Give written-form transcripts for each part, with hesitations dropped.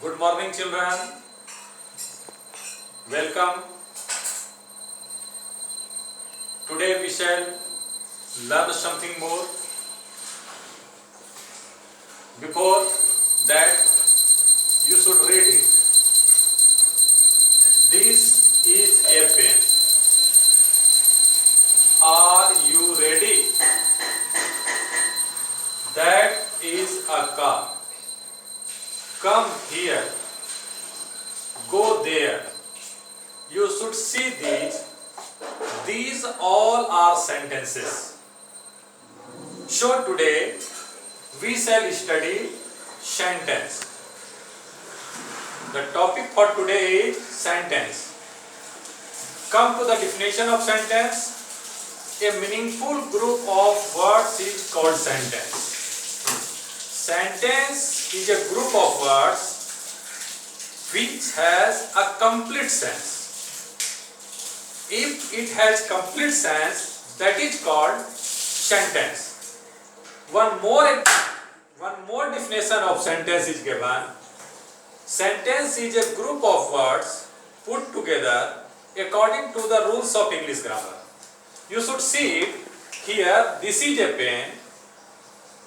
Good morning, children. Welcome. Today we shall learn something more. Before that, you should read it. This is a pen. Are you ready? That is a car. Come here. Go there. You should see these. These all are sentences. So today we shall study sentence. The topic for today is sentence. Come to the definition of sentence. A meaningful group of words is called sentence. Sentence is a group of words which has a complete sense. If it has complete sense, that is called sentence. One more definition of sentence is given. Sentence is a group of words put together according to the rules of English grammar. You should see it here. This is a pen.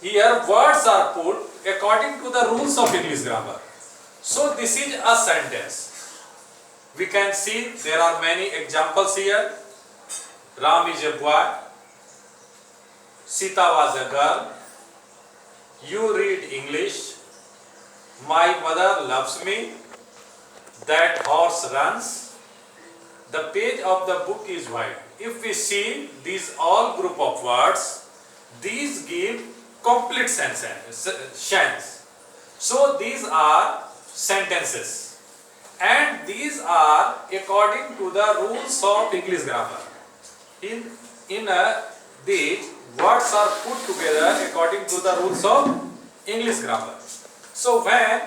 Here words are put according to the rules of English grammar. So this is a sentence. We can see there are many examples here. Ram is a boy. Sita was a girl. You read English. My mother loves me. That horse runs. The page of the book is white. If we see these all group of words, these give complete sense. So these are sentences, and these are according to the rules of English grammar. In these words are put together according to the rules of English grammar. So when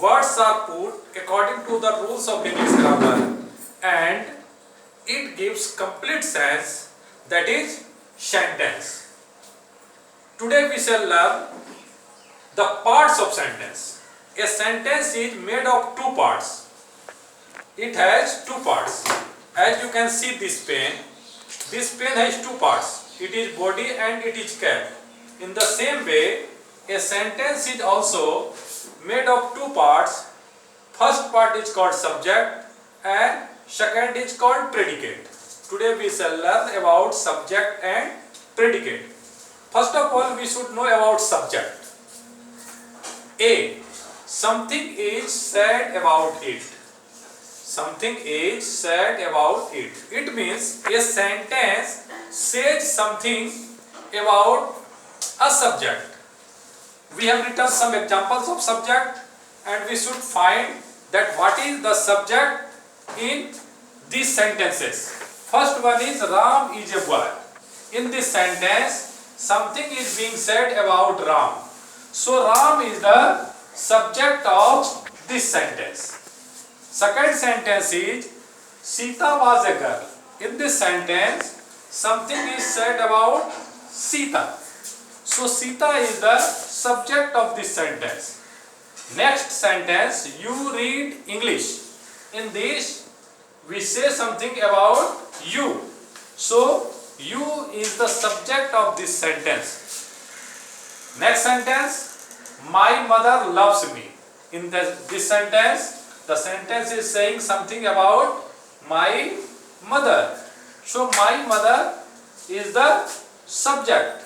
words are put according to the rules of English grammar and it gives complete sense, that is sentence. Today we shall learn the parts of sentence. A sentence is made of two parts. It has two parts. As you can see this pen has two parts. It is body and it is cap. In the same way, a sentence is also made of two parts. First part is called subject and second is called predicate. Today we shall learn about subject and predicate. First of all, we should know about subject. A. Something is said about it. Something is said about it. It means a sentence says something about a subject. We have written some examples of subject and we should find that what is the subject in these sentences. First one is Ram is a boy. In this sentence, something is being said about Ram. So Ram is the subject of this sentence. Second sentence is Sita was a girl. In this sentence, something is said about Sita. So Sita is the subject of this sentence. Next sentence, you read English. In this, we say something about you. So you is the subject of this sentence. Next sentence, my mother loves me. In this sentence, the sentence is saying something about my mother. So my mother is the subject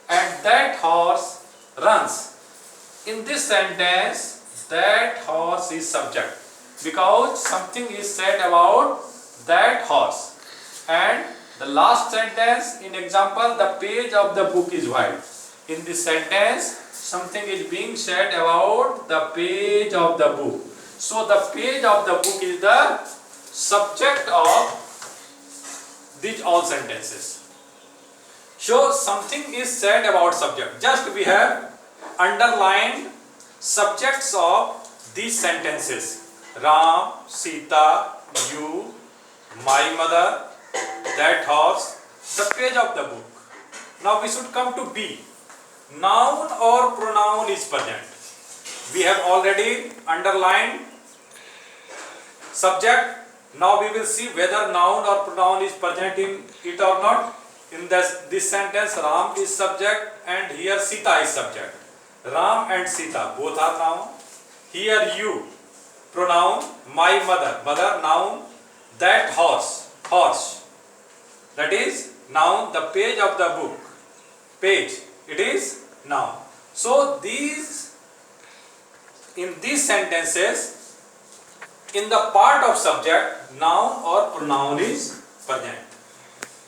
and that horse runs. In this sentence, that horse is subject because something is said about that horse. And the last sentence, in example, the page of the book is white. In this sentence, something is being said about the page of the book. So the page of the book is the subject of these all sentences. So something is said about subject. Just we have underlined subjects of these sentences. Ram, Sita, you, my mother, that horse, the page of the book. Now we should come to B. Noun or pronoun is present. We have already underlined subject. Now we will see whether noun or pronoun is present in it or not. In this sentence, Ram is subject and here Sita is subject. Ram and Sita both are noun. Here you, pronoun, my mother, mother noun, that horse, horse. That is noun, the page of the book, page, it is noun. So in these sentences, in the part of subject, noun or pronoun is present.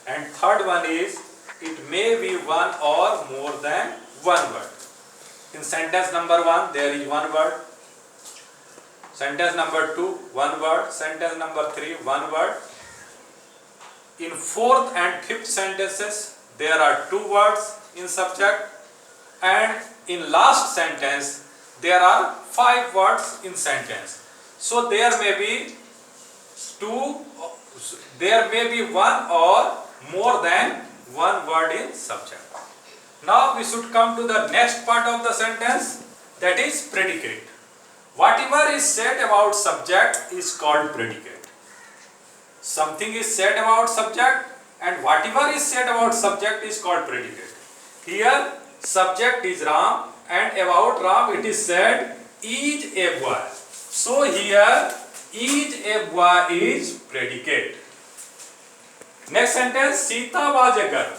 And third one is, it may be one or more than one word. In sentence number 1, there is one word. Sentence number 2, one word. Sentence number 3, one word. In fourth and fifth sentences, there are two words in subject. And in last sentence, there are 5 words in sentence. So there may be one or more than one word in subject. Now we should come to the next part of the sentence, that is predicate. Whatever is said about subject is called predicate. Something is said about subject and whatever is said about subject is called predicate. Here subject is Ram and about Ram it is said is a boy. So here is a boy is predicate. Next sentence, Sita was a girl.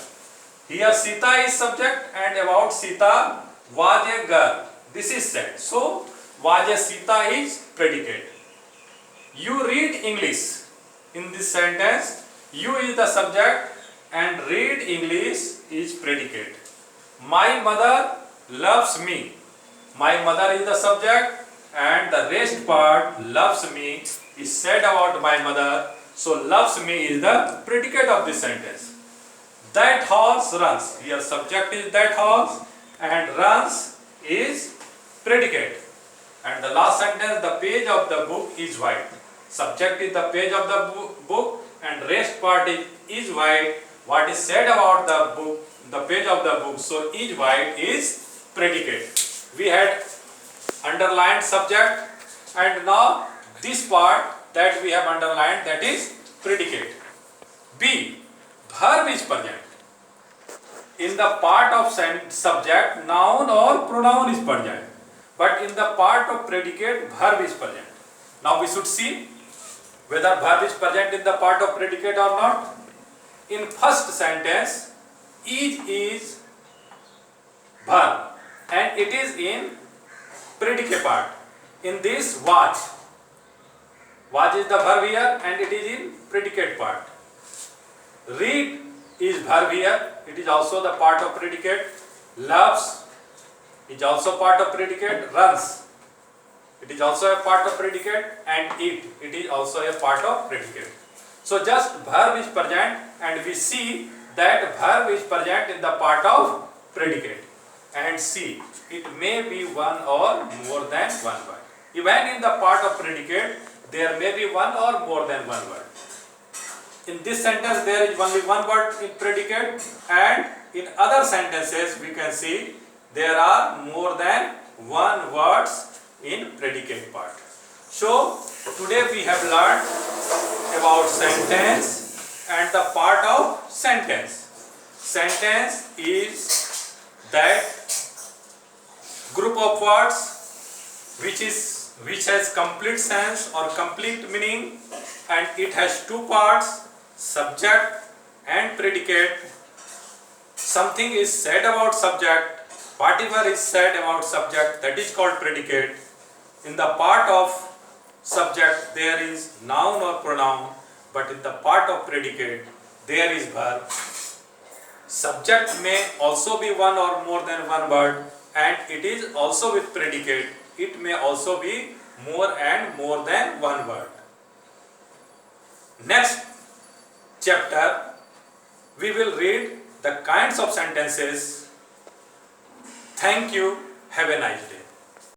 Here Sita is subject and about Sita was a girl. This is said. So was a Sita is predicate. You read English. In this sentence, you is the subject and read English is predicate. My mother loves me. My mother is the subject and the rest part loves me is said about my mother. So loves me is the predicate of this sentence. That horse runs. Here subject is that horse and runs is predicate. And the last sentence, the page of the book is white. Subject is the page of the book and rest part is white. What is said about the book, the page of the book, so is white is predicate. We had underlined subject and now this part that we have underlined, that is predicate. B, verb is present. In the part of subject, noun or pronoun is present. But in the part of predicate, verb is present. Now we should see whether verb is present in the part of predicate or not. In first sentence, is verb and it is in predicate part. In this, was is the verb here and it is in predicate part. Read is verb here, it is also the part of predicate. Loves is also part of predicate. Runs, it is also a part of predicate. And eat, it is also a part of predicate. So just verb is present and we see that verb is present in the part of predicate. And C, it may be one or more than one word. Even in the part of predicate, there may be one or more than one word. In this sentence, there is only one word in predicate, and in other sentences, we can see there are more than one words in predicate part. So, today we have learned about sentence and the part of sentence. Sentence is that group of words which has complete sense or complete meaning, and it has two parts, subject and predicate. Something is said about subject, whatever is said about subject, that is called predicate. In the part of subject there is noun or pronoun, but in the part of predicate there is verb. Subject may also be one or more than one word, and it is also with predicate. It may also be more and more than one word. Next chapter, we will read the kinds of sentences. Thank you. Have a nice day.